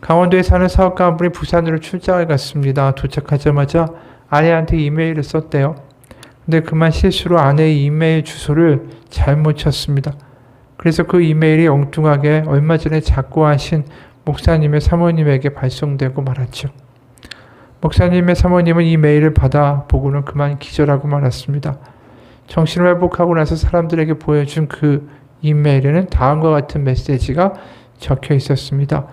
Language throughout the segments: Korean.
강원도에 사는 사업가 한 분이 부산으로 출장을 갔습니다. 도착하자마자 아내한테 이메일을 썼대요. 근데 그만 실수로 아내의 이메일 주소를 잘못 쳤습니다. 그래서 그 이메일이 엉뚱하게 얼마 전에 작고하신 목사님의 사모님에게 발송되고 말았죠. 목사님의 사모님은 이 메일을 받아 보고는 그만 기절하고 말았습니다. 정신을 회복하고 나서 사람들에게 보여준 그 이메일에는 다음과 같은 메시지가 적혀 있었습니다.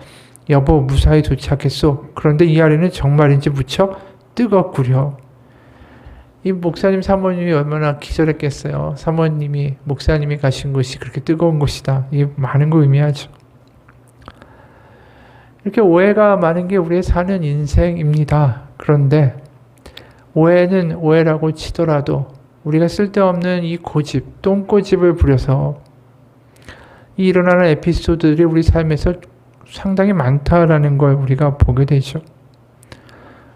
여보, 무사히 도착했소. 그런데 이 아래는 정말인지 무척 뜨겁구려. 이 목사님 사모님이 얼마나 기절했겠어요. 사모님이, 목사님이 가신 곳이 그렇게 뜨거운 곳이다. 이게 많은 걸 의미하죠. 이렇게 오해가 많은 게 우리의 사는 인생입니다. 그런데 오해는 오해라고 치더라도 우리가 쓸데없는 이 고집, 똥고집을 부려서 이 일어나는 에피소드들이 우리 삶에서 상당히 많다라는 걸 우리가 보게 되죠.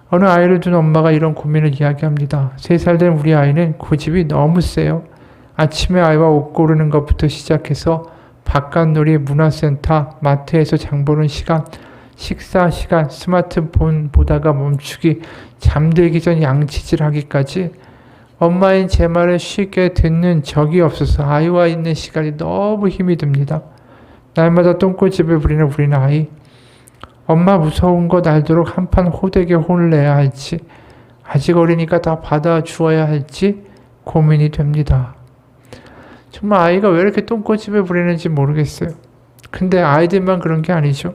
어느 아이를 둔 엄마가 이런 고민을 이야기합니다. 3살 된 우리 아이는 고집이 너무 세요. 아침에 아이와 옷 고르는 것부터 시작해서 바깥놀이, 문화센터, 마트에서 장 보는 시간, 식사 시간, 스마트폰 보다가 멈추기, 잠들기 전 양치질하기까지 엄마인 제 말을 쉽게 듣는 적이 없어서 아이와 있는 시간이 너무 힘이 듭니다. 날마다 똥꼬집을 부리는 우리 아이. 엄마 무서운 것 알도록 한판 호되게 혼을 내야 할지, 아직 어리니까 다 받아주어야 할지 고민이 됩니다. 정말 아이가 왜 이렇게 똥꼬집을 부리는지 모르겠어요. 근데 아이들만 그런 게 아니죠.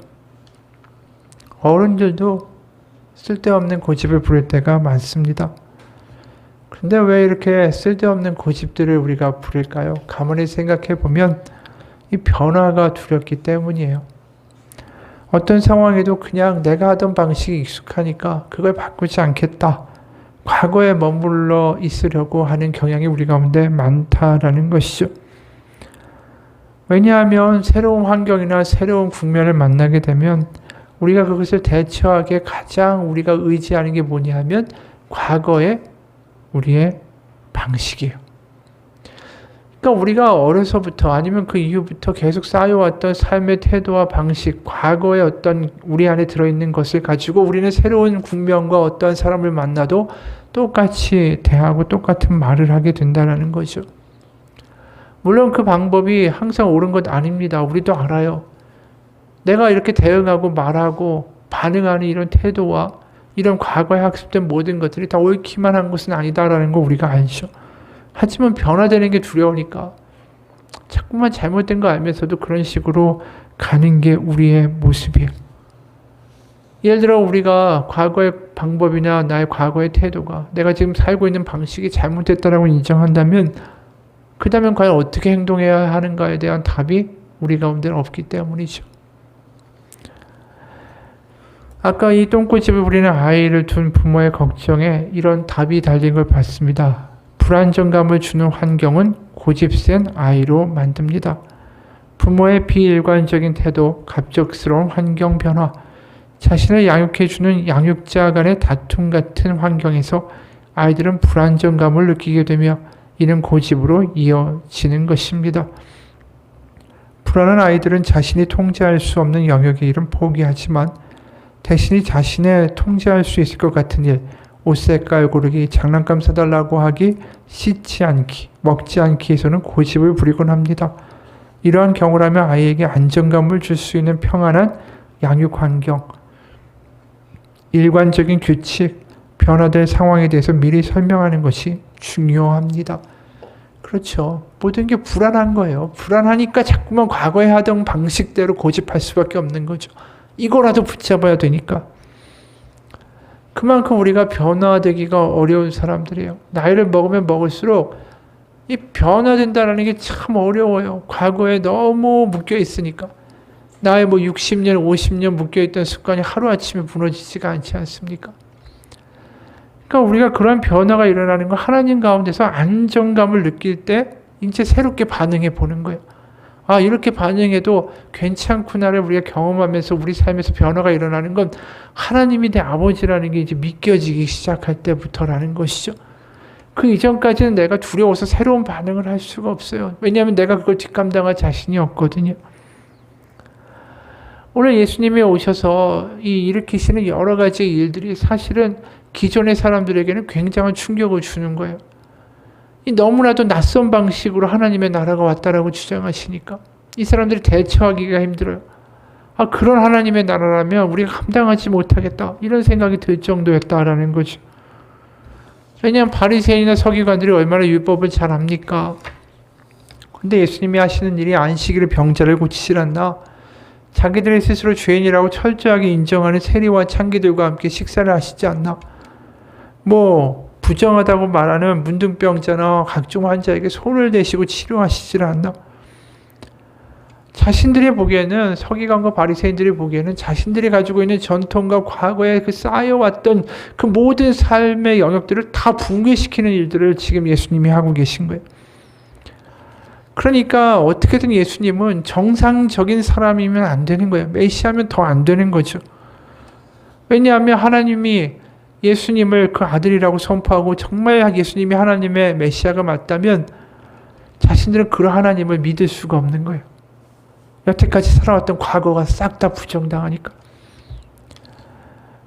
어른들도 쓸데없는 고집을 부릴 때가 많습니다. 근데 왜 이렇게 쓸데없는 고집들을 우리가 부릴까요? 가만히 생각해 보면 이 변화가 두렵기 때문이에요. 어떤 상황에도 그냥 내가 하던 방식이 익숙하니까 그걸 바꾸지 않겠다. 과거에 머물러 있으려고 하는 경향이 우리 가운데 많다라는 것이죠. 왜냐하면 새로운 환경이나 새로운 국면을 만나게 되면 우리가 그것을 대처하기에 가장 우리가 의지하는 게 뭐냐면 과거의 우리의 방식이에요. 그러니까 우리가 어려서부터 아니면 그 이후부터 계속 쌓여왔던 삶의 태도와 방식, 과거의 어떤 우리 안에 들어있는 것을 가지고 우리는 새로운 국면과 어떤 사람을 만나도 똑같이 대하고 똑같은 말을 하게 된다는 거죠. 물론 그 방법이 항상 옳은 것 아닙니다. 우리도 알아요. 내가 이렇게 대응하고 말하고 반응하는 이런 태도와 이런 과거에 학습된 모든 것들이 다 옳기만 한 것은 아니다라는 거 우리가 알죠. 하지만 변화되는 게 두려우니까 자꾸만 잘못된 거 알면서도 그런 식으로 가는 게 우리의 모습이에요. 예를 들어 우리가 과거의 방법이나 나의 과거의 태도가 내가 지금 살고 있는 방식이 잘못됐다라고 인정한다면 그 다음엔 과연 어떻게 행동해야 하는가에 대한 답이 우리 가운데는 없기 때문이죠. 아까 이 똥꼬집을 부리는 아이를 둔 부모의 걱정에 이런 답이 달린 걸 봤습니다. 불안정감을 주는 환경은 고집센 아이로 만듭니다. 부모의 비일관적인 태도, 갑작스러운 환경 변화, 자신을 양육해주는 양육자 간의 다툼 같은 환경에서 아이들은 불안정감을 느끼게 되며 이는 고집으로 이어지는 것입니다. 불안한 아이들은 자신이 통제할 수 없는 영역의 일은 포기하지만 대신에 자신의 통제할 수 있을 것 같은 일, 옷 색깔 고르기, 장난감 사달라고 하기, 씻지 않기, 먹지 않기에서는 고집을 부리곤 합니다. 이러한 경우라면 아이에게 안정감을 줄 수 있는 평안한 양육 환경, 일관적인 규칙, 변화될 상황에 대해서 미리 설명하는 것이 중요합니다. 그렇죠. 모든 게 불안한 거예요. 불안하니까 자꾸만 과거에 하던 방식대로 고집할 수밖에 없는 거죠. 이거라도 붙잡아야 되니까. 그만큼 우리가 변화되기가 어려운 사람들이에요. 나이를 먹으면 먹을수록 이 변화된다는 게 참 어려워요. 과거에 너무 묶여 있으니까. 나의 60년, 50년 묶여 있던 습관이 하루아침에 무너지지가 않지 않습니까? 그러니까 우리가 그런 변화가 일어나는 건 하나님 가운데서 안정감을 느낄 때 이제 새롭게 반응해 보는 거예요. 아, 이렇게 반응해도 괜찮구나를 우리가 경험하면서 우리 삶에서 변화가 일어나는 건 하나님이 내 아버지라는 게 이제 믿겨지기 시작할 때부터라는 것이죠. 그 이전까지는 내가 두려워서 새로운 반응을 할 수가 없어요. 왜냐하면 내가 그걸 뒷감당할 자신이 없거든요. 오늘 예수님이 오셔서 이 일으키시는 여러 가지 일들이 사실은 기존의 사람들에게는 굉장한 충격을 주는 거예요. 이 너무나도 낯선 방식으로 하나님의 나라가 왔다라고 주장하시니까 이 사람들이 대처하기가 힘들어요. 아, 그런 하나님의 나라라면 우리가 감당하지 못하겠다. 이런 생각이 들 정도였다라는 거죠. 왜냐하면 바리새인이나 서기관들이 얼마나 율법을 잘 압니까? 근데 예수님이 하시는 일이 안식일에 병자를 고치질 않나? 자기들이 스스로 죄인이라고 철저하게 인정하는 세리와 창기들과 함께 식사를 하시지 않나? 뭐 부정하다고 말하는 문둥병자나 각종 환자에게 손을 대시고 치료하시질 않나? 자신들이 보기에는 서기관과 바리새인들이 보기에는 자신들이 가지고 있는 전통과 과거에 그 쌓여왔던 그 모든 삶의 영역들을 다 붕괴시키는 일들을 지금 예수님이 하고 계신 거예요. 그러니까 어떻게든 예수님은 정상적인 사람이면 안 되는 거예요. 메시아면 더 안 되는 거죠. 왜냐하면 하나님이 예수님을 그 아들이라고 선포하고 정말 예수님이 하나님의 메시아가 맞다면 자신들은 그런 하나님을 믿을 수가 없는 거예요. 여태까지 살아왔던 과거가 싹 다 부정당하니까.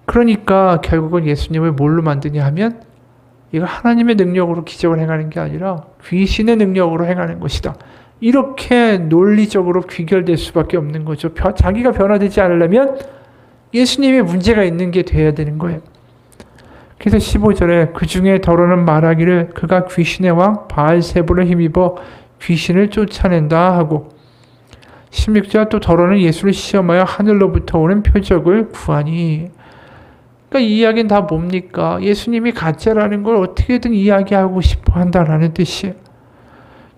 그러니까 결국은 예수님을 뭘로 만드냐 하면 이거 하나님의 능력으로 기적을 행하는 게 아니라 귀신의 능력으로 행하는 것이다. 이렇게 논리적으로 귀결될 수밖에 없는 거죠. 자기가 변화되지 않으려면 예수님의 문제가 있는 게 돼야 되는 거예요. 그래서 15절에 그 중에 더러는 말하기를 그가 귀신의 왕 바알세불을 힘입어 귀신을 쫓아낸다 하고 16절 또 더러는 예수를 시험하여 하늘로부터 오는 표적을 구하니. 그러니까 이 이야기는 다 뭡니까? 예수님이 가짜라는 걸 어떻게든 이야기하고 싶어 한다라는 뜻이에요.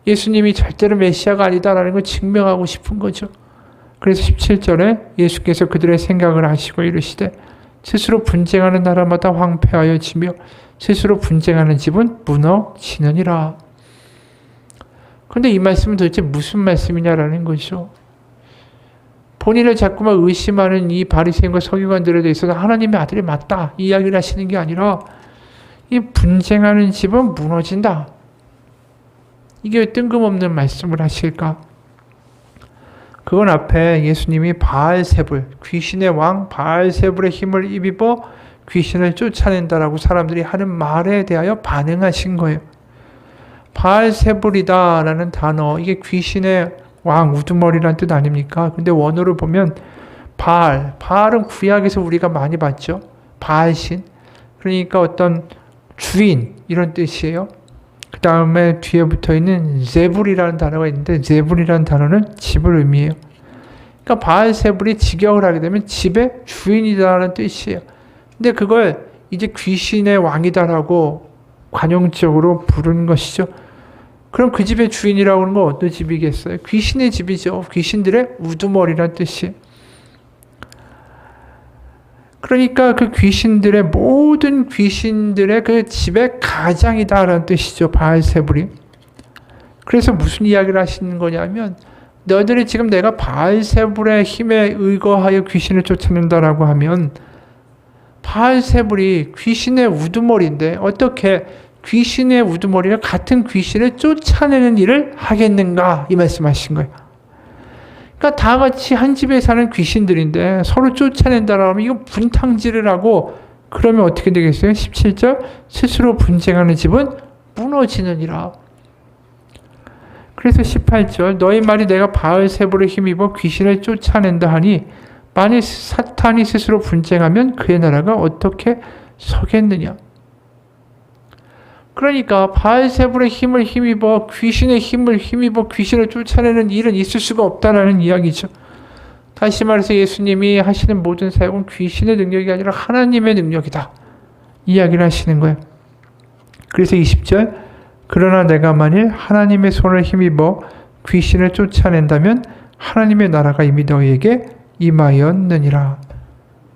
예수님이 절대로 메시아가 아니다라는 걸 증명하고 싶은 거죠. 그래서 17절에 예수께서 그들의 생각을 하시고 이르시되 스스로 분쟁하는 나라마다 황폐하여 지며 스스로 분쟁하는 집은 무너지느니라. 그런데 이 말씀은 도대체 무슨 말씀이냐라는 거죠. 본인을 자꾸만 의심하는 이 바리새인과 서기관들에 대해서는 하나님의 아들이 맞다 이 이야기를 하시는 게 아니라 이 분쟁하는 집은 무너진다. 이게 왜 뜬금없는 말씀을 하실까? 그건 앞에 예수님이 바알세불, 귀신의 왕 바알세불의 힘을 입어 귀신을 쫓아낸다라고 사람들이 하는 말에 대하여 반응하신 거예요. 바알세불이다라는 단어, 이게 귀신의 왕, 우두머리란 뜻 아닙니까? 근데 원어를 보면 바알은 구약에서 우리가 많이 봤죠. 바알신. 그러니까 어떤 주인 이런 뜻이에요. 그 다음에 뒤에 붙어있는 제불이라는 단어가 있는데 제불이라는 단어는 집을 의미해요. 그러니까 바알세불이 직역을 하게 되면 집의 주인이다라는 뜻이에요. 근데 그걸 이제 귀신의 왕이다라고 관용적으로 부르는 것이죠. 그럼 그 집의 주인이라고 하는 건 어떤 집이겠어요? 귀신의 집이죠. 귀신들의 우두머리란 뜻이에요. 그러니까 그 귀신들의 모든 귀신들의 그 집의 가장이다라는 뜻이죠. 바알세불이. 그래서 무슨 이야기를 하시는 거냐면 너희들이 지금 내가 바알세불의 힘에 의거하여 귀신을 쫓아낸다라고 하면 바알세불이 귀신의 우두머리인데 어떻게 귀신의 우두머리가 같은 귀신을 쫓아내는 일을 하겠는가 이 말씀하신 거예요. 그러니까 다 같이 한 집에 사는 귀신들인데 서로 쫓아낸다라고 하면 이거 분탕질을 하고 그러면 어떻게 되겠어요? 17절 스스로 분쟁하는 집은 무너지느니라. 그래서 18절 너희 말이 내가 바알세불을 힘입어 귀신을 쫓아낸다 하니 만일 사탄이 스스로 분쟁하면 그의 나라가 어떻게 서겠느냐. 그러니까 바알세불의 힘을 힘입어 귀신의 힘을 힘입어 귀신을 쫓아내는 일은 있을 수가 없다라는 이야기죠. 다시 말해서 예수님이 하시는 모든 사역은 귀신의 능력이 아니라 하나님의 능력이다. 이야기를 하시는 거예요. 그래서 20절 그러나 내가 만일 하나님의 손을 힘입어 귀신을 쫓아낸다면 하나님의 나라가 이미 너희에게 임하였느니라.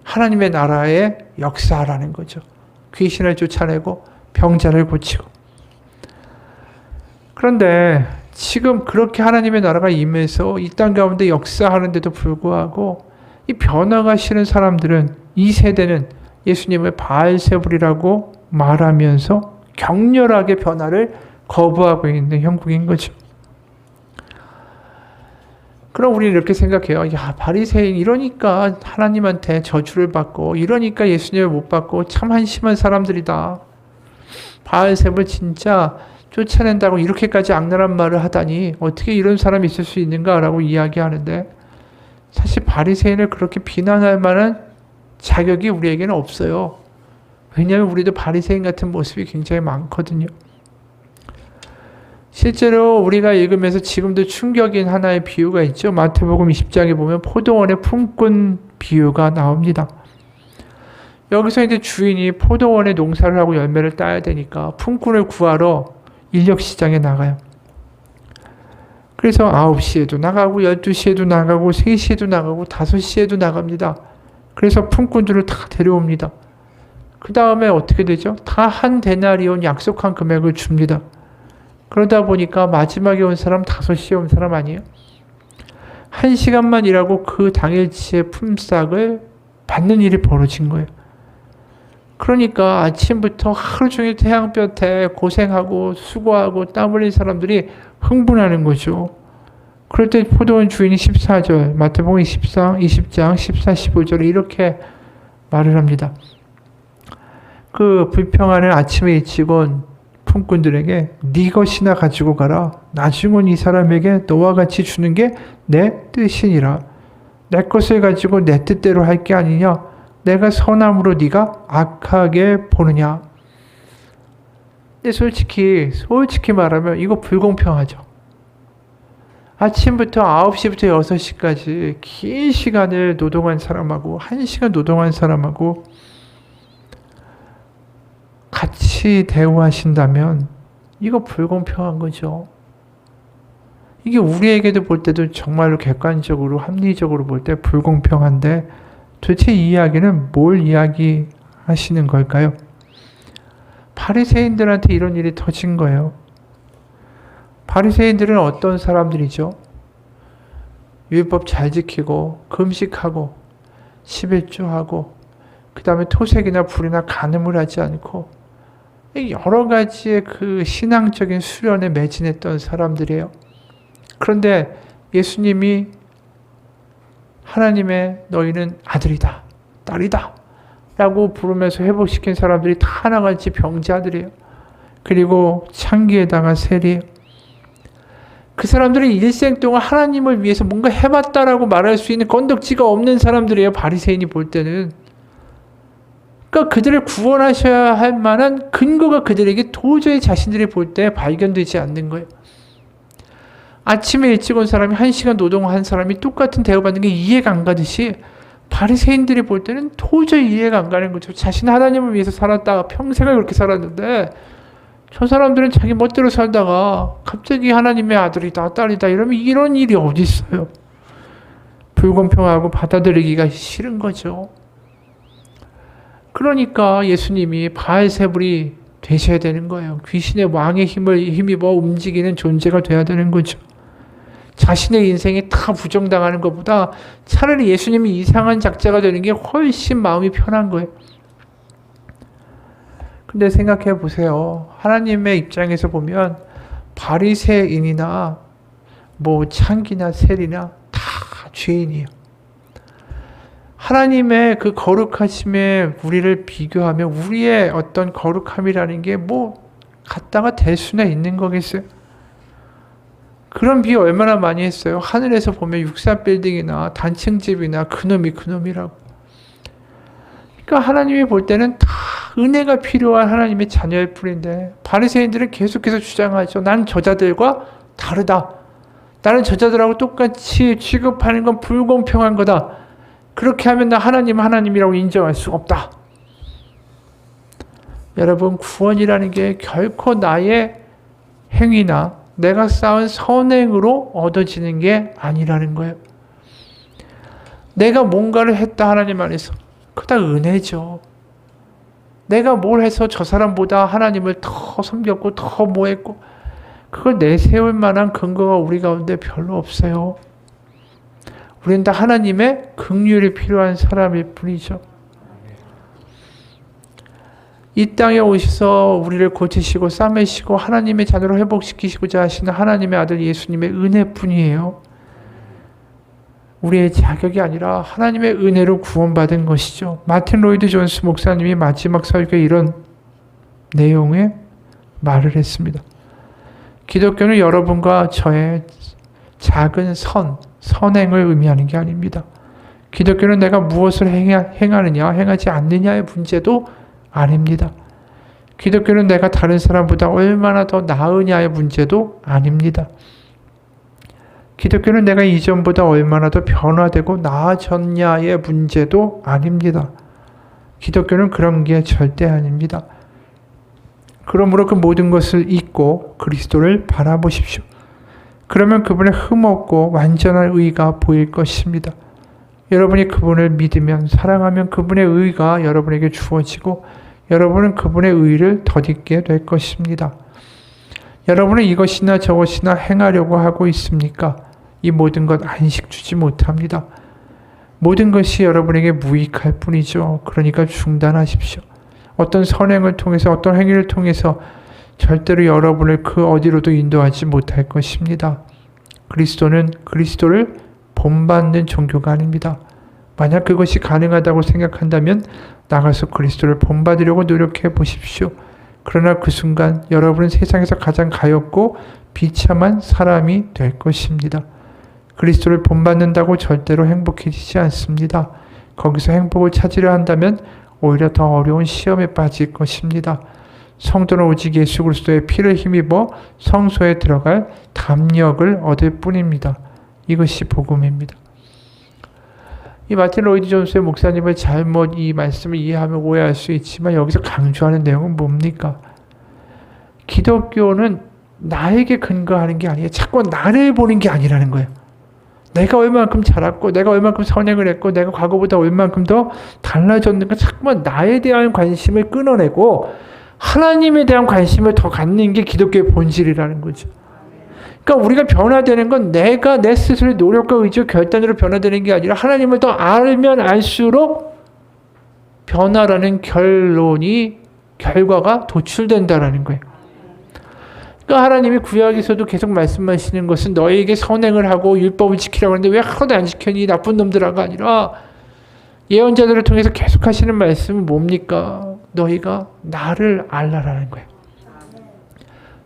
하나님의 나라의 역사라는 거죠. 귀신을 쫓아내고 병자를 고치고. 그런데 지금 그렇게 하나님의 나라가 임해서 이 땅 가운데 역사하는데도 불구하고 이 변화가 싫은 사람들은 이 세대는 예수님을 바알세불이라고 말하면서 격렬하게 변화를 거부하고 있는 형국인 거죠. 그럼 우리는 이렇게 생각해요. 야, 바리새인 이러니까 하나님한테 저주를 받고 이러니까 예수님을 못 받고 참 한심한 사람들이다. 바알셉을 진짜 쫓아낸다고 이렇게까지 악랄한 말을 하다니 어떻게 이런 사람이 있을 수 있는가라고 이야기하는데, 사실 바리새인을 그렇게 비난할 만한 자격이 우리에게는 없어요. 왜냐하면 우리도 바리새인 같은 모습이 굉장히 많거든요. 실제로 우리가 읽으면서 지금도 충격인 하나의 비유가 있죠. 마태복음 20장에 보면 포도원의 품꾼 비유가 나옵니다. 여기서 이제 주인이 포도원에 농사를 하고 열매를 따야 되니까 품꾼을 구하러 인력시장에 나가요. 그래서 9시에도 나가고 12시에도 나가고 3시에도 나가고 5시에도 나갑니다. 그래서 품꾼들을 다 데려옵니다. 그 다음에 어떻게 되죠? 다 한 데나리온 약속한 금액을 줍니다. 그러다 보니까 마지막에 온 사람 5시에 온 사람 아니에요? 1시간만 일하고 그 당일치의 품삯을 받는 일이 벌어진 거예요. 그러니까 아침부터 하루 종일 태양볕에 고생하고 수고하고 땀 흘린 사람들이 흥분하는 거죠. 그럴 때 포도원 주인이 14절, 마태복음 20장 14, 15절에 이렇게 말을 합니다. 그 불평하는 아침에 일찍 온 품꾼들에게 네 것이나 가지고 가라. 나중 온 이 사람에게 너와 같이 주는 게 내 뜻이니라. 내 것을 가지고 내 뜻대로 할 게 아니냐. 내가 선함으로 네가 악하게 보느냐. 근데 솔직히 말하면 이거 불공평하죠. 아침부터 9시부터 6시까지 긴 시간을 노동한 사람하고 1시간 노동한 사람하고 같이 대우하신다면 이거 불공평한 거죠. 이게 우리에게도 볼 때도 정말로 객관적으로 합리적으로 볼 때 불공평한데, 도대체 이 이야기는 뭘 이야기하시는 걸까요? 바리새인들한테 이런 일이 터진 거예요. 바리새인들은 어떤 사람들이죠? 율법 잘 지키고 금식하고 11조하고 그 다음에 토색이나 불이나 간음을 하지 않고 여러 가지의 그 신앙적인 수련에 매진했던 사람들이에요. 그런데 예수님이 하나님의 너희는 아들이다, 딸이다 라고 부르면서 회복시킨 사람들이 다 하나같이 병자들이에요. 그리고 창기에다가 세리에요. 그 사람들이 일생 동안 하나님을 위해서 뭔가 해봤다라고 말할 수 있는 건덕지가 없는 사람들이에요. 바리새인이 볼 때는. 그러니까 그들을 구원하셔야 할 만한 근거가 그들에게 도저히 자신들이 볼 때 발견되지 않는 거예요. 아침에 일찍 온 사람이 1시간 노동한 사람이 똑같은 대우받는 게 이해가 안 가듯이 바리새인들이 볼 때는 도저히 이해가 안 가는 거죠. 자신 하나님을 위해서 살았다가 평생을 그렇게 살았는데 저 사람들은 자기 멋대로 살다가 갑자기 하나님의 아들이다, 딸이다 이러면 이런 일이 어디 있어요. 불공평하고 받아들이기가 싫은 거죠. 그러니까 예수님이 바알세불이 되셔야 되는 거예요. 귀신의 왕의 힘을 힘입어 움직이는 존재가 돼야 되는 거죠. 자신의 인생이 다 부정당하는 것보다 차라리 예수님이 이상한 작자가 되는 게 훨씬 마음이 편한 거예요. 근데 생각해 보세요. 하나님의 입장에서 보면 바리새인이나 뭐 창기나 세리나 다 죄인이에요. 하나님의 그 거룩하심에 우리를 비교하면 우리의 어떤 거룩함이라는 게 뭐 갖다가 될 수나 있는 거겠어요? 그런 비유 얼마나 많이 했어요. 하늘에서 보면 63빌딩이나 단층집이나 그놈이라고. 그러니까 하나님이 볼 때는 다 은혜가 필요한 하나님의 자녀일 뿐인데 바리새인들은 계속해서 주장하죠. 난 저자들과 다르다. 나는 저자들하고 똑같이 취급하는 건 불공평한 거다. 그렇게 하면 나 하나님이라고 인정할 수 없다. 여러분, 구원이라는 게 결코 나의 행위나 내가 쌓은 선행으로 얻어지는 게 아니라는 거예요. 내가 뭔가를 했다 하나님 안에서 그다 은혜죠. 내가 뭘 해서 저 사람보다 하나님을 더 섬겼고 더 뭐 했고 그걸 내세울 만한 근거가 우리 가운데 별로 없어요. 우리는 다 하나님의 긍휼이 필요한 사람일 뿐이죠. 이 땅에 오셔서 우리를 고치시고 싸매시고 하나님의 자녀로 회복시키시고자 하시는 하나님의 아들 예수님의 은혜뿐이에요. 우리의 자격이 아니라 하나님의 은혜로 구원받은 것이죠. 마틴 로이드 존스 목사님이 마지막 설교에 이런 내용의 말을 했습니다. 기독교는 여러분과 저의 작은 선행을 의미하는 게 아닙니다. 기독교는 내가 무엇을 행하느냐, 행하지 않느냐의 문제도 아닙니다. 기독교는 내가 다른 사람보다 얼마나 더 나으냐의 문제도 아닙니다. 기독교는 내가 이전보다 얼마나 더 변화되고 나아졌냐의 문제도 아닙니다. 기독교는 그런 게 절대 아닙니다. 그러므로 그 모든 것을 잊고 그리스도를 바라보십시오. 그러면 그분의 흠없고 완전한 의가 보일 것입니다. 여러분이 그분을 믿으면, 사랑하면 그분의 의가 여러분에게 주어지고 여러분은 그분의 의를 덧입게 될 것입니다. 여러분은 이것이나 저것이나 행하려고 하고 있습니까? 이 모든 것 안식 주지 못합니다. 모든 것이 여러분에게 무익할 뿐이죠. 그러니까 중단하십시오. 어떤 선행을 통해서, 어떤 행위를 통해서 절대로 여러분을 그 어디로도 인도하지 못할 것입니다. 그리스도는 그리스도를 본받는 종교가 아닙니다. 만약 그것이 가능하다고 생각한다면 나가서 그리스도를 본받으려고 노력해 보십시오. 그러나 그 순간 여러분은 세상에서 가장 가엾고 비참한 사람이 될 것입니다. 그리스도를 본받는다고 절대로 행복해지지 않습니다. 거기서 행복을 찾으려 한다면 오히려 더 어려운 시험에 빠질 것입니다. 성도는 오직 예수 그리스도의 피를 힘입어 성소에 들어갈 담력을 얻을 뿐입니다. 이것이 복음입니다. 이 마틴 로이드 존스의 목사님을 잘못 이 말씀을 이해하면 오해할 수 있지만 여기서 강조하는 내용은 뭡니까? 기독교는 나에게 근거하는 게 아니에요. 자꾸 나를 보는 게 아니라는 거예요. 내가 얼만큼 자랐고 내가 얼만큼 선행을 했고 내가 과거보다 얼만큼 더 달라졌는가, 자꾸만 나에 대한 관심을 끊어내고 하나님에 대한 관심을 더 갖는 게 기독교의 본질이라는 거죠. 그러니까 우리가 변화되는 건 내가 내 스스로의 노력과 의지와 결단으로 변화되는 게 아니라 하나님을 더 알면 알수록 변화라는 결과가 도출된다라는 거예요. 그러니까 하나님이 구약에서도 계속 말씀하시는 것은 너에게 선행을 하고 율법을 지키라고 하는데 왜 하나도 안 지켰니? 나쁜 놈들아가 아니라 예언자들을 통해서 계속 하시는 말씀은 뭡니까? 너희가 나를 알라라는 거예요.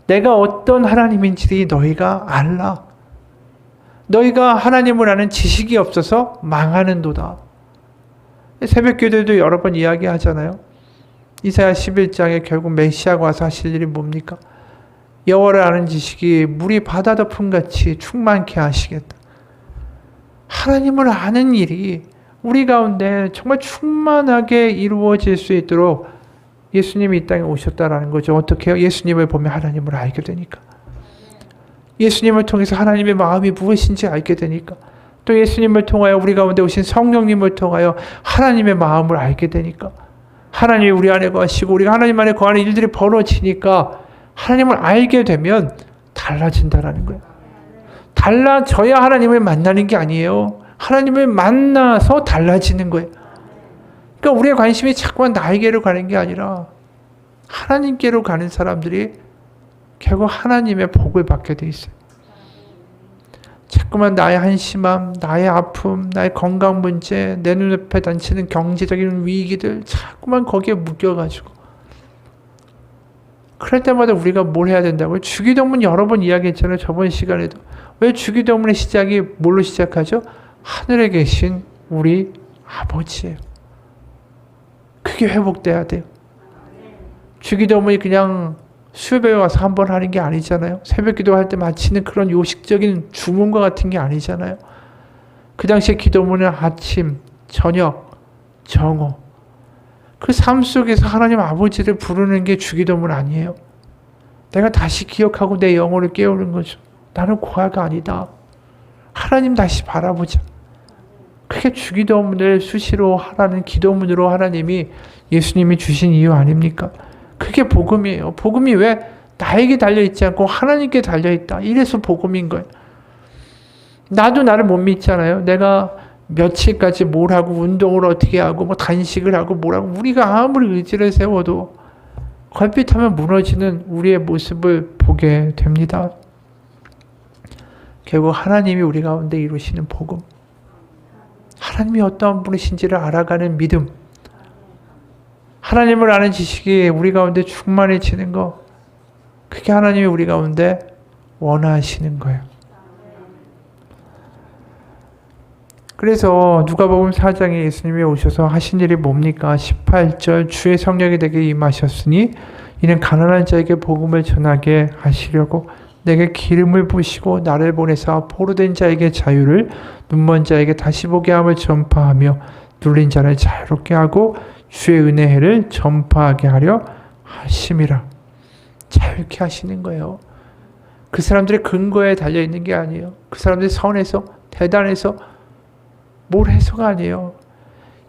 내가 어떤 하나님인지 너희가 알라. 너희가 하나님을 아는 지식이 없어서 망하는도다. 새벽기도에도 여러 번 이야기하잖아요. 이사야 11장에 결국 메시아가 와서 하실 일이 뭡니까? 여호와를 아는 지식이 물이 바다 덮음같이 충만케 하시겠다. 하나님을 아는 일이 우리 가운데 정말 충만하게 이루어질 수 있도록 예수님이 이 땅에 오셨다라는 거죠. 어떻게 해요? 예수님을 보면 하나님을 알게 되니까. 예수님을 통해서 하나님의 마음이 무엇인지 알게 되니까. 또 예수님을 통하여 우리 가운데 오신 성령님을 통하여 하나님의 마음을 알게 되니까. 하나님이 우리 안에 거하시고 우리가 하나님 안에 거하는 일들이 벌어지니까 하나님을 알게 되면 달라진다라는 거예요. 달라져야 하나님을 만나는 게 아니에요. 하나님을 만나서 달라지는 거예요. 그러니까 우리의 관심이 자꾸만 나에게로 가는 게 아니라 하나님께로 가는 사람들이 결국 하나님의 복을 받게 돼 있어요. 자꾸만 나의 한심함, 나의 아픔, 나의 건강 문제, 내 눈앞에 닥치는 경제적인 위기들 자꾸만 거기에 묶여가지고 그럴 때마다 우리가 뭘 해야 된다고요? 주기도문 여러 번 이야기했잖아요. 저번 시간에도. 왜 주기도문의 시작이 뭘로 시작하죠? 하늘에 계신 우리 아버지예요. 그게 회복돼야 돼요. 주기도문이 그냥 수요일에 와서 한 번 하는 게 아니잖아요. 새벽 기도할 때 마치는 그런 요식적인 주문과 같은 게 아니잖아요. 그 당시에 기도문은 아침, 저녁, 정오. 그 삶 속에서 하나님 아버지를 부르는 게 주기도문 아니에요. 내가 다시 기억하고 내 영혼을 깨우는 거죠. 나는 고아가 아니다. 하나님 다시 바라보자. 그게 주기도문을 수시로 하라는 기도문으로 하나님이 예수님이 주신 이유 아닙니까? 그게 복음이에요. 복음이 왜 나에게 달려있지 않고 하나님께 달려있다. 이래서 복음인 거예요. 나도 나를 못 믿잖아요. 내가 며칠까지 뭘 하고 운동을 어떻게 하고 뭐 단식을 하고 뭘 하고 우리가 아무리 의지를 세워도 걸핏하면 무너지는 우리의 모습을 보게 됩니다. 결국 하나님이 우리 가운데 이루시는 복음. 하나님이 어떠한 분이신지를 알아가는 믿음, 하나님을 아는 지식이 우리 가운데 충만해지는 거, 그게 하나님이 우리 가운데 원하시는 거예요. 그래서 누가복음 4장에 예수님이 오셔서 하신 일이 뭡니까? 18절 주의 성령이 내게 임하셨으니 이는 가난한 자에게 복음을 전하게 하시려고 내게 기름을 부으시고 나를 보내사 포로된 자에게 자유를, 눈먼 자에게 다시 보게 함을 전파하며 눌린 자를 자유롭게 하고 주의 은혜를 전파하게 하려 하심이라. 자유케 하시는 거예요. 그 사람들의 근거에 달려있는 게 아니에요. 그 사람들이 선해서 대단해서 뭘 해서가 아니에요.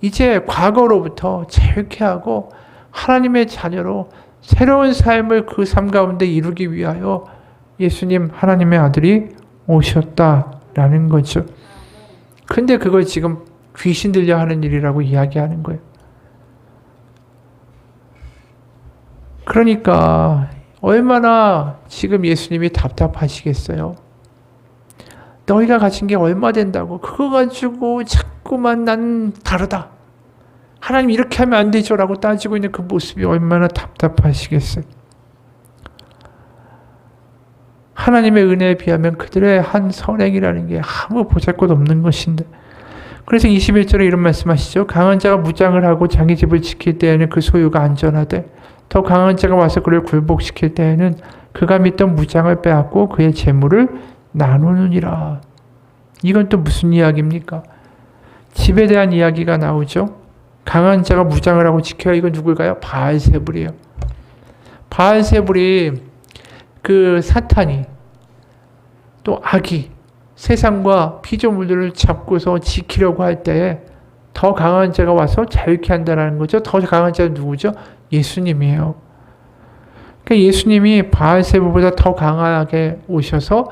이제 과거로부터 자유케 하고 하나님의 자녀로 새로운 삶을 그 삶 가운데 이루기 위하여 예수님 하나님의 아들이 오셨다라는 거죠. 근데 그걸 지금 귀신 들려 하는 일이라고 이야기하는 거예요. 그러니까 얼마나 지금 예수님이 답답하시겠어요. 너희가 가진 게 얼마 된다고 그거 가지고 자꾸만 난 다르다. 하나님 이렇게 하면 안 되죠 라고 따지고 있는 그 모습이 얼마나 답답하시겠어요. 하나님의 은혜에 비하면 그들의 한 선행이라는 게 아무 보잘것없는 것인데, 그래서 21절에 이런 말씀하시죠. 강한 자가 무장을 하고 자기 집을 지킬 때에는 그 소유가 안전하되 더 강한 자가 와서 그를 굴복시킬 때에는 그가 믿던 무장을 빼앗고 그의 재물을 나누느니라. 이건 또 무슨 이야기입니까? 집에 대한 이야기가 나오죠. 강한 자가 무장을 하고 지켜야. 이건 누굴까요? 바알세불이에요. 바알세불이 그 사탄이 또 악이 세상과 피조물들을 잡고서 지키려고 할 때에 더 강한 자가 와서 자유케 한다는 거죠. 더 강한 자는 누구죠? 예수님이에요. 그러니까 예수님이 바알세불보다 더 강하게 오셔서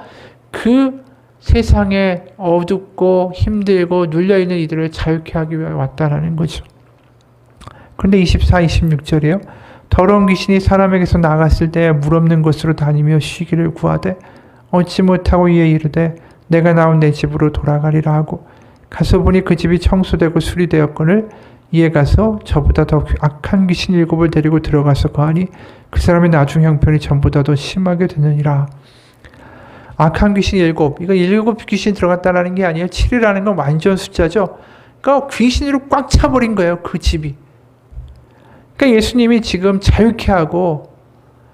그 세상에 어둡고 힘들고 눌려있는 이들을 자유케 하기 위해 왔다라는 거죠. 그런데 24, 26절이에요. 더러운 귀신이 사람에게서 나갔을 때 물 없는 곳으로 다니며 쉬기를 구하되 얻지 못하고 이에 이르되 내가 나온 내 집으로 돌아가리라 하고 가서 보니 그 집이 청소되고 수리되었거늘 이에 가서 저보다 더 악한 귀신 7을 데리고 들어가서 거하니 그 사람의 나중 형편이 전보다 더 심하게 되느니라. 악한 귀신 7, 이거 7 귀신이 들어갔다라는 게 아니에요. 7이라는 건 완전 숫자죠. 그러니까 귀신으로 꽉 차버린 거예요. 그 집이. 그러니까 예수님이 지금 자유케 하고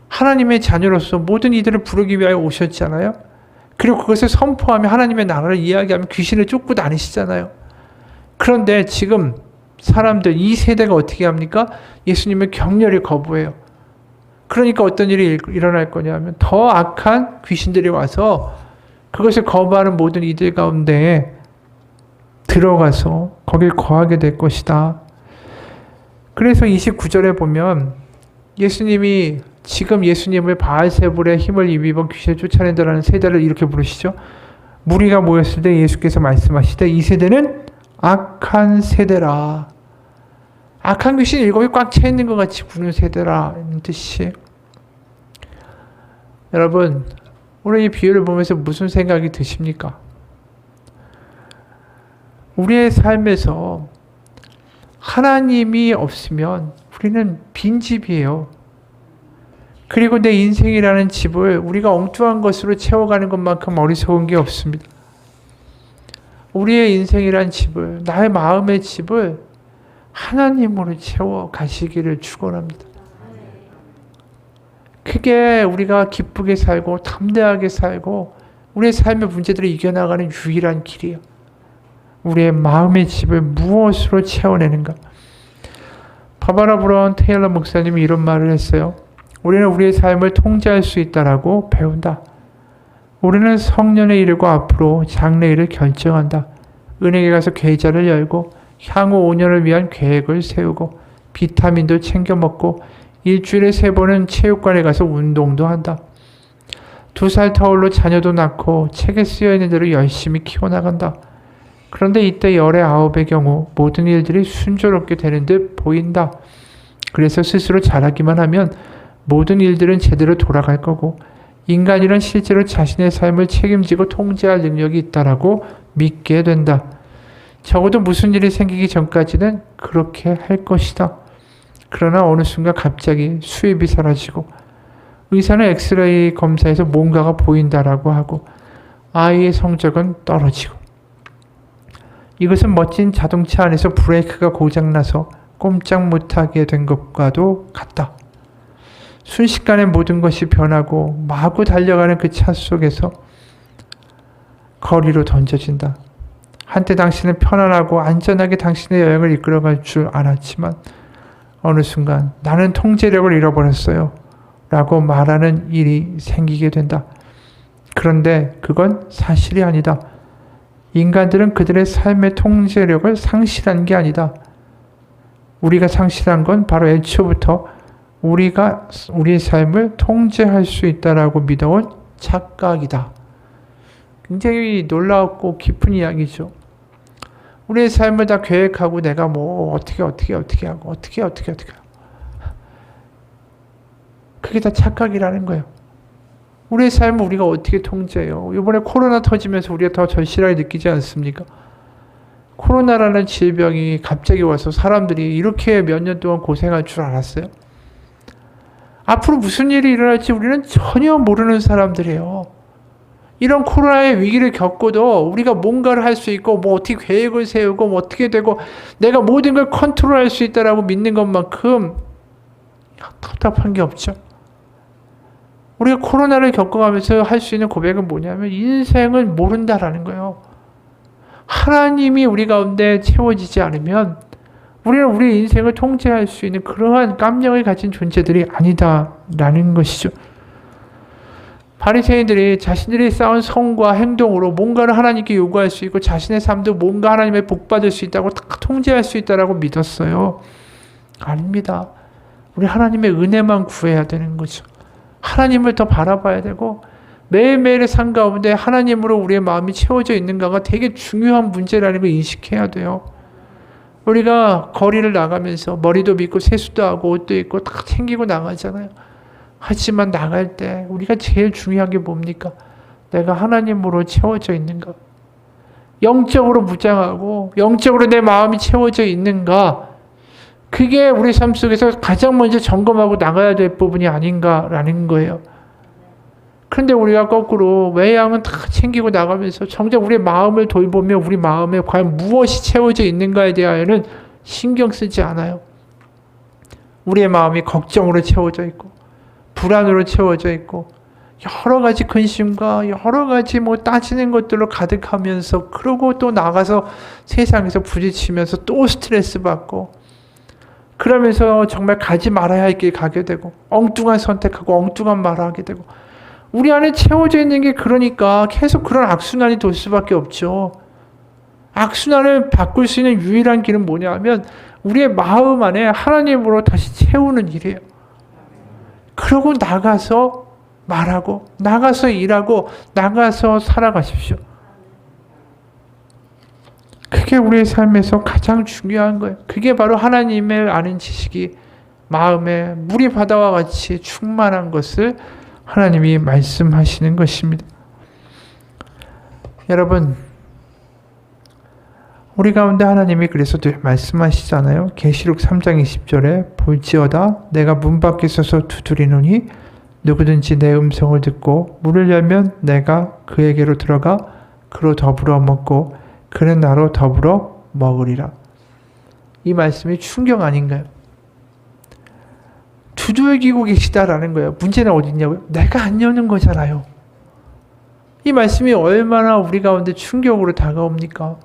하나님의 자녀로서 모든 이들을 부르기 위하여 오셨잖아요. 그리고 그것을 선포하며 하나님의 나라를 이야기하며 귀신을 쫓고 다니시잖아요. 그런데 지금 사람들, 이 세대가 어떻게 합니까? 예수님을 격렬히 거부해요. 그러니까 어떤 일이 일어날 거냐면 더 악한 귀신들이 와서 그것을 거부하는 모든 이들 가운데 들어가서 거길 거하게 될 것이다. 그래서 29절에 보면 예수님이 지금 예수님을 바알세불의 힘을 입은 귀신을 쫓아낸다는 세대를 이렇게 부르시죠. 무리가 모였을 때 예수께서 말씀하시되 이 세대는 악한 세대라. 악한 귀신 7이 꽉 차 있는 것 같이 구는 세대라는 뜻이. 여러분, 오늘 이 비유를 보면서 무슨 생각이 드십니까? 우리의 삶에서 하나님이 없으면 우리는 빈집이에요. 그리고 내 인생이라는 집을 우리가 엉뚱한 것으로 채워가는 것만큼 어리석은 게 없습니다. 우리의 인생이란 집을, 나의 마음의 집을 하나님으로 채워 가시기를 축원합니다. 그게 우리가 기쁘게 살고 담대하게 살고 우리의 삶의 문제들을 이겨나가는 유일한 길이에요. 우리의 마음의 집을 무엇으로 채워내는가? 바바라 브라운 테일러 목사님이 이런 말을 했어요. 우리는 우리의 삶을 통제할 수 있다라고 배운다. 우리는 성년에 이르고 앞으로 장래일을 결정한다. 은행에 가서 계좌를 열고 향후 5년을 위한 계획을 세우고 비타민도 챙겨 먹고 일주일에 3번은 체육관에 가서 운동도 한다. 2살 터울로 자녀도 낳고 책에 쓰여있는 대로 열심히 키워나간다. 그런데 이때 열의 9의 경우 모든 일들이 순조롭게 되는 듯 보인다. 그래서 스스로 잘하기만 하면 모든 일들은 제대로 돌아갈 거고 인간이란 실제로 자신의 삶을 책임지고 통제할 능력이 있다라고 믿게 된다. 적어도 무슨 일이 생기기 전까지는 그렇게 할 것이다. 그러나 어느 순간 갑자기 수입이 사라지고 의사는 엑스레이 검사에서 뭔가가 보인다라고 하고 아이의 성적은 떨어지고 이것은 멋진 자동차 안에서 브레이크가 고장나서 꼼짝 못하게 된 것과도 같다. 순식간에 모든 것이 변하고 마구 달려가는 그 차 속에서 거리로 던져진다. 한때 당신은 편안하고 안전하게 당신의 여행을 이끌어갈 줄 알았지만 어느 순간 나는 통제력을 잃어버렸어요 라고 말하는 일이 생기게 된다. 그런데 그건 사실이 아니다. 인간들은 그들의 삶의 통제력을 상실한 게 아니다. 우리가 상실한 건 바로 애초부터 우리가 우리의 삶을 통제할 수 있다라고 믿어온 착각이다. 굉장히 놀랍고 깊은 이야기죠. 우리의 삶을 다 계획하고 내가 뭐 어떻게 하고 어떻게 하고 그게 다 착각이라는 거예요. 우리의 삶을 우리가 어떻게 통제해요? 이번에 코로나 터지면서 우리가 더 절실하게 느끼지 않습니까? 코로나라는 질병이 갑자기 와서 사람들이 이렇게 몇 년 동안 고생할 줄 알았어요? 앞으로 무슨 일이 일어날지 우리는 전혀 모르는 사람들이에요. 이런 코로나의 위기를 겪고도 우리가 뭔가를 할 수 있고 뭐 어떻게 계획을 세우고 뭐 어떻게 되고 내가 모든 걸 컨트롤할 수 있다라고 믿는 것만큼 답답한 게 없죠. 우리가 코로나를 겪어가면서 할 수 있는 고백은 뭐냐면 인생을 모른다라는 거예요. 하나님이 우리 가운데 채워지지 않으면 우리는 우리 인생을 통제할 수 있는 그러한 깜냥을 가진 존재들이 아니다라는 것이죠. 바리새인들이 자신들이 쌓은 성과 행동으로 뭔가를 하나님께 요구할 수 있고 자신의 삶도 뭔가 하나님의 복받을 수 있다고 딱 통제할 수 있다고 믿었어요. 아닙니다. 우리 하나님의 은혜만 구해야 되는 거죠. 하나님을 더 바라봐야 되고 매일매일의 삶 가운데 하나님으로 우리의 마음이 채워져 있는가가 되게 중요한 문제라는 걸 인식해야 돼요. 우리가 거리를 나가면서 머리도 빗고 세수도 하고 옷도 입고 다 챙기고 나가잖아요. 하지만 나갈 때 우리가 제일 중요한 게 뭡니까? 내가 하나님으로 채워져 있는가? 영적으로 무장하고 영적으로 내 마음이 채워져 있는가? 그게 우리 삶 속에서 가장 먼저 점검하고 나가야 될 부분이 아닌가라는 거예요. 그런데 우리가 거꾸로 외양은 다 챙기고 나가면서 정작 우리의 마음을 돌보며 우리 마음에 과연 무엇이 채워져 있는가에 대하여는 신경 쓰지 않아요. 우리의 마음이 걱정으로 채워져 있고 불안으로 채워져 있고 여러 가지 근심과 여러 가지 뭐 따지는 것들로 가득하면서 그러고 또 나가서 세상에서 부딪히면서 또 스트레스 받고 그러면서 정말 가지 말아야 할 길 가게 되고 엉뚱한 선택하고 엉뚱한 말을 하게 되고 우리 안에 채워져 있는 게 그러니까 계속 그런 악순환이 돌 수밖에 없죠. 악순환을 바꿀 수 있는 유일한 길은 뭐냐면 우리의 마음 안에 하나님으로 다시 채우는 일이에요. 그러고 나가서 말하고 나가서 일하고 나가서 살아가십시오. 그게 우리의 삶에서 가장 중요한 거예요. 그게 바로 하나님을 아는 지식이 마음에 물이 바다와 같이 충만한 것을 하나님이 말씀하시는 것입니다. 여러분, 우리 가운데 하나님이 그래서 말씀하시잖아요. 계시록 3장 20절에 볼지어다 내가 문 밖에 서서 두드리노니 누구든지 내 음성을 듣고 문을 열면 내가 그에게로 들어가 그로 더불어 먹고 그는 나로 더불어 먹으리라. 이 말씀이 충격 아닌가요? 두들기고 계시다라는 거예요. 문제는 어디 있냐고요? 내가 안 여는 거잖아요. 이 말씀이 얼마나 우리 가운데 충격으로 다가옵니까?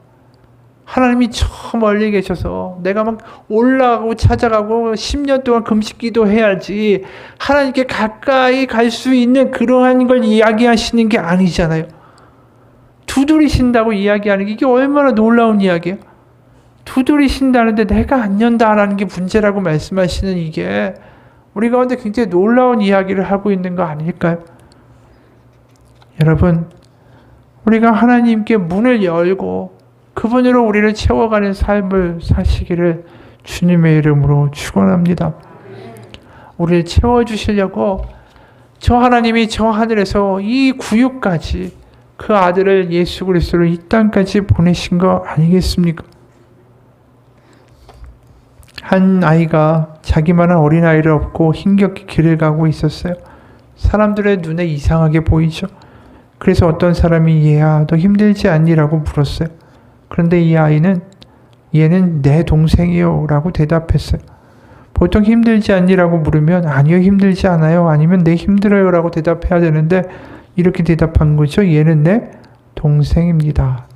하나님이 저 멀리 계셔서 내가 막 올라가고 찾아가고 10년 동안 금식기도 해야지 하나님께 가까이 갈 수 있는 그러한 걸 이야기하시는 게 아니잖아요. 두드리신다고 이야기하는 게 이게 얼마나 놀라운 이야기예요. 두드리신다는데 내가 안 연다라는 게 문제라고 말씀하시는 이게 우리 가운데 굉장히 놀라운 이야기를 하고 있는 거 아닐까요? 여러분, 우리가 하나님께 문을 열고 그분으로 우리를 채워가는 삶을 사시기를 주님의 이름으로 축원합니다. 우리를 채워주시려고 저 하나님이 저 하늘에서 이 구육까지 그 아들을 예수 그리스도를 이 땅까지 보내신 거 아니겠습니까? 한 아이가 자기만한 어린아이를 업고 힘겹게 길을 가고 있었어요. 사람들의 눈에 이상하게 보이죠. 그래서 어떤 사람이 얘야 너 힘들지 않니? 라고 물었어요. 그런데 이 아이는 얘는 내 동생이요 라고 대답했어요. 보통 힘들지 않니? 라고 물으면 아니요 힘들지 않아요 아니면 네 힘들어요 라고 대답해야 되는데 이렇게 대답한 거죠. 얘는 내 동생입니다.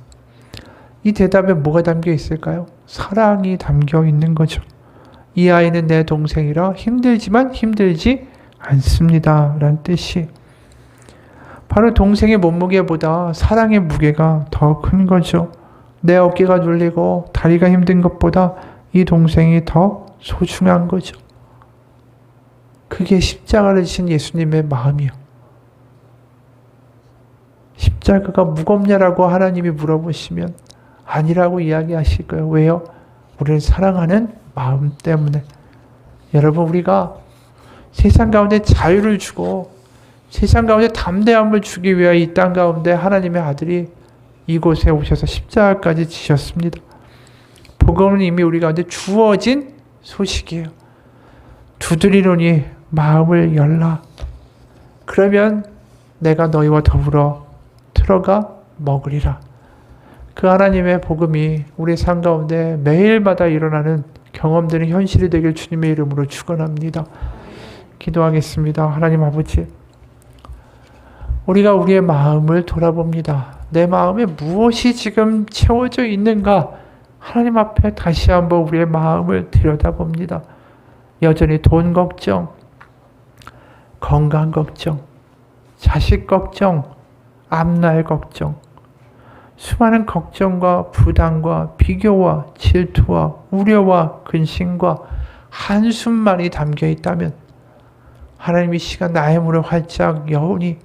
이 대답에 뭐가 담겨 있을까요? 사랑이 담겨 있는 거죠. 이 아이는 내 동생이라 힘들지만 힘들지 않습니다 라는 뜻이 바로 동생의 몸무게보다 사랑의 무게가 더 큰 거죠. 내 어깨가 눌리고 다리가 힘든 것보다 이 동생이 더 소중한 거죠. 그게 십자가를 지신 예수님의 마음이요. 십자가가 무겁냐라고 하나님이 물어보시면 아니라고 이야기하실 거예요. 왜요? 우리를 사랑하는 마음 때문에. 여러분 우리가 세상 가운데 자유를 주고 세상 가운데 담대함을 주기 위하여 이 땅 가운데 하나님의 아들이 이곳에 오셔서 십자가까지 지셨습니다. 복음은 이미 우리 가운데 주어진 소식이에요. 두드리노니 마음을 열라. 그러면 내가 너희와 더불어 들어가 먹으리라. 그 하나님의 복음이 우리 삶 가운데 매일마다 일어나는 경험들이 현실이 되길 주님의 이름으로 축원합니다. 기도하겠습니다. 하나님 아버지, 우리가 우리의 마음을 돌아봅니다. 내 마음에 무엇이 지금 채워져 있는가? 하나님 앞에 다시 한번 우리의 마음을 들여다봅니다. 여전히 돈 걱정, 건강 걱정, 자식 걱정, 앞날 걱정, 수많은 걱정과 부담과 비교와 질투와 우려와 근심과 한숨만이 담겨 있다면 하나님 이 시간 나의 문을 활짝 여오니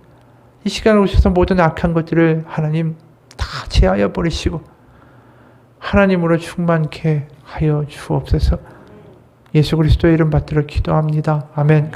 이 시간에 오셔서 모든 악한 것들을 하나님 다 제하여 버리시고 하나님으로 충만케 하여 주옵소서. 예수 그리스도의 이름 받들어 기도합니다. 아멘.